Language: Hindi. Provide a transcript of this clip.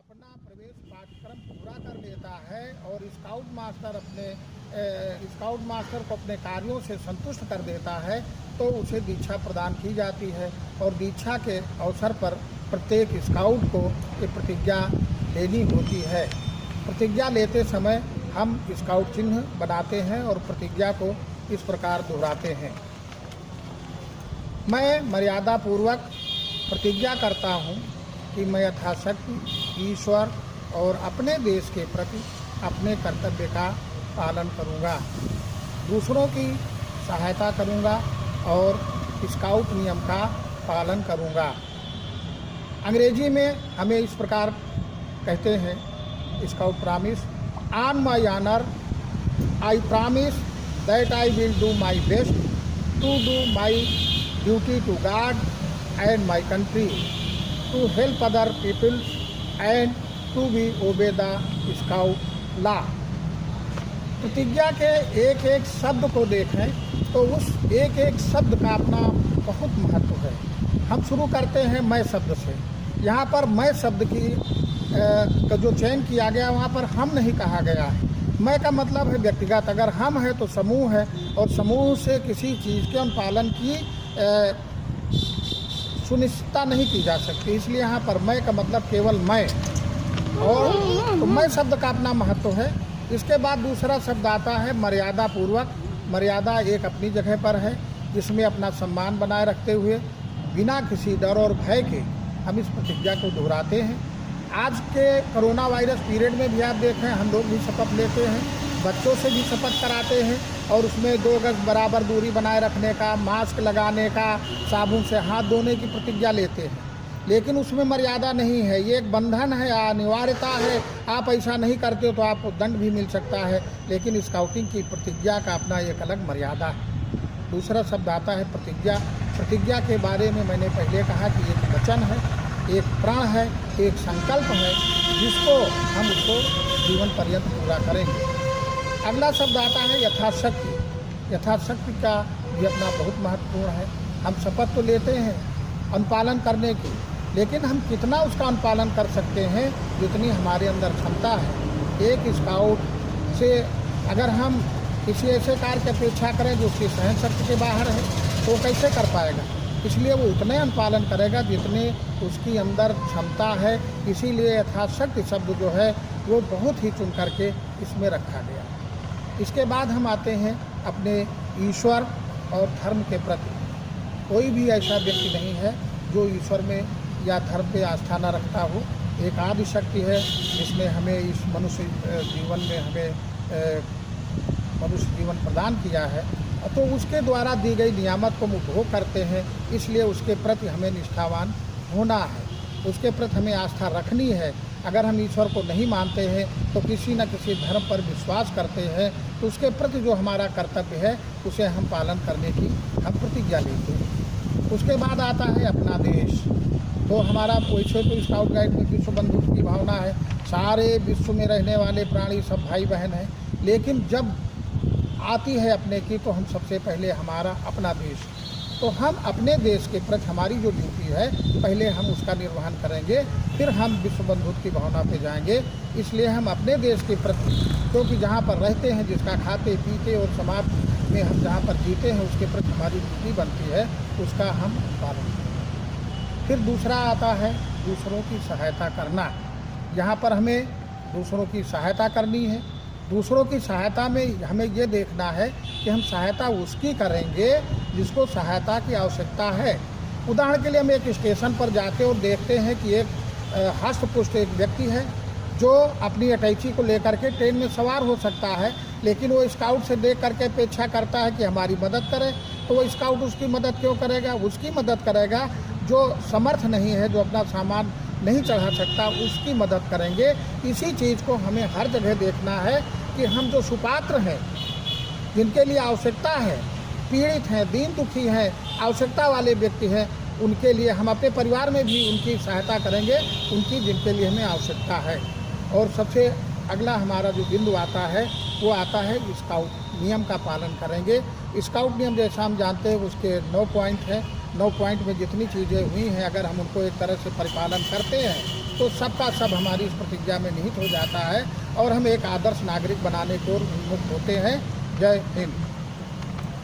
अपना प्रवेश पाठ्यक्रम पूरा कर लेता है और स्काउट मास्टर को अपने कार्यों से संतुष्ट कर देता है तो उसे दीक्षा प्रदान की जाती है। और दीक्षा के अवसर पर प्रत्येक स्काउट को ये प्रतिज्ञा लेनी होती है। प्रतिज्ञा लेते समय हम स्काउट चिन्ह बनाते हैं और प्रतिज्ञा को इस प्रकार दोहराते हैं। मैं मर्यादापूर्वक प्रतिज्ञा करता हूँ कि मैं यथाशक्ति ईश्वर और अपने देश के प्रति अपने कर्तव्य का पालन करूँगा, दूसरों की सहायता करूँगा और स्काउट नियम का पालन करूँगा। अंग्रेजी में हमें इस प्रकार कहते हैं scout promise, on my honour I promise that I will do my best to do my duty to God and my country, to help other people and to be obey the scout law. प्रतिज्ञा के एक एक शब्द को देखें तो उस एक एक शब्द का अपना बहुत महत्व है। हम शुरू करते हैं मैं शब्द से। यहाँ पर मैं शब्द का जो चयन किया गया वहाँ पर हम नहीं कहा गया है। मैं का मतलब है व्यक्तिगत, अगर हम है तो समूह है और समूह से किसी चीज़ के अनुपालन की सुनिश्चितता नहीं की जा सकती, इसलिए यहाँ पर मैं का मतलब केवल मैं। और तो मैं शब्द का अपना महत्व है। इसके बाद दूसरा शब्द आता है मर्यादा पूर्वक। मर्यादा एक अपनी जगह पर है जिसमें अपना सम्मान बनाए रखते हुए बिना किसी डर और भय के हम इस प्रतिज्ञा को दोहराते हैं। आज के कोरोना वायरस पीरियड में भी आप देखें हम लोग भी शपथ लेते हैं, बच्चों से भी शपथ कराते हैं और उसमें 2 गज बराबर दूरी बनाए रखने का, मास्क लगाने का, साबुन से हाथ धोने की प्रतिज्ञा लेते हैं। लेकिन उसमें मर्यादा नहीं है, ये एक बंधन है, अनिवार्यता है। आप ऐसा नहीं करते हो तो आपको दंड भी मिल सकता है। लेकिन स्काउटिंग की प्रतिज्ञा का अपना एक अलग मर्यादा है। दूसरा शब्द आता है प्रतिज्ञा। प्रतिज्ञा के बारे में मैंने पहले कहा कि एक वचन है, एक प्रण है, एक संकल्प है जिसको हम उसको जीवन पर्यंत पूरा करेंगे। अगला शब्द आता है यथाशक्ति। यथाशक्ति का भी अपना बहुत महत्वपूर्ण है। हम शपथ तो लेते हैं अनुपालन करने की, लेकिन हम कितना उसका अनुपालन कर सकते हैं जितनी हमारे अंदर क्षमता है। एक स्काउट से अगर हम किसी ऐसे कार्य की अपेक्षा करें जो उसकी सहन शक्ति के बाहर है तो कैसे कर पाएगा। इसलिए वो उतने अनुपालन करेगा जितने उसकी अंदर क्षमता है। इसीलिए यथाशक्ति शब्द जो है वो बहुत ही चुन करके इसमें रखा गया। इसके बाद हम आते हैं अपने ईश्वर और धर्म के प्रति। कोई भी ऐसा व्यक्ति नहीं है जो ईश्वर में या धर्म पे आस्था न रखता हो। एक आदि शक्ति है जिसने हमें इस मनुष्य जीवन में मनुष्य जीवन प्रदान किया है, तो उसके द्वारा दी गई नियामत को हम उपभोग करते हैं। इसलिए उसके प्रति हमें निष्ठावान होना है, उसके प्रति हमें आस्था रखनी है। अगर हम ईश्वर को नहीं मानते हैं तो किसी न किसी धर्म पर विश्वास करते हैं तो उसके प्रति जो हमारा कर्तव्य है उसे हम पालन करने की हम प्रतिज्ञा लेते हैं। उसके बाद आता है अपना देश। तो हमारा वैसे तो स्काउट गाइड में विश्व बंधुत्व की भावना है, सारे विश्व में रहने वाले प्राणी सब भाई बहन हैं। लेकिन जब आती है अपने की तो हम सबसे पहले हमारा अपना देश, तो हम अपने देश के प्रति हमारी जो ड्यूटी है पहले हम उसका निर्वहन करेंगे, फिर हम विश्व बंधुत्व की भावना पे जाएंगे। इसलिए हम अपने देश के प्रति, क्योंकि जहाँ पर रहते हैं, जिसका खाते पीते और समाज में हम जहाँ पर जीते हैं उसके प्रति हमारी ड्यूटी बनती है, उसका हम पालन करें। फिर दूसरा आता है दूसरों की सहायता करना। यहाँ पर हमें दूसरों की सहायता करनी है। दूसरों की सहायता में हमें ये देखना है कि हम सहायता उसकी करेंगे जिसको सहायता की आवश्यकता है। उदाहरण के लिए हम एक स्टेशन पर जाते और देखते हैं कि एक हष्टपुष्ट एक व्यक्ति है जो अपनी अटैची को लेकर के ट्रेन में सवार हो सकता है, लेकिन वो स्काउट से देख करके अपेक्षा करता है कि हमारी मदद करे। तो वो स्काउट उसकी मदद क्यों करेगा? उसकी मदद करेगा जो समर्थ नहीं है, जो अपना सामान नहीं चढ़ा सकता, उसकी मदद करेंगे। इसी चीज़ को हमें हर जगह देखना है कि हम जो सुपात्र हैं, जिनके लिए आवश्यकता है, पीड़ित हैं, दीन दुखी हैं, आवश्यकता वाले व्यक्ति हैं, उनके लिए हम अपने परिवार में भी उनकी सहायता करेंगे, उनकी जिनके लिए हमें आवश्यकता है। और सबसे अगला हमारा जो बिंदु आता है वो आता है स्काउट नियम का पालन करेंगे। स्काउट नियम जैसा हम जानते हैं उसके 9 पॉइंट हैं। 9 पॉइंट में जितनी चीज़ें हुई हैं अगर हम उनको एक तरह से परिपालन करते हैं तो सबका सब हमारी इस प्रतिज्ञा में निहित हो जाता है और हम एक आदर्श नागरिक बनाने को उन्मुख होते हैं। जय हिंद।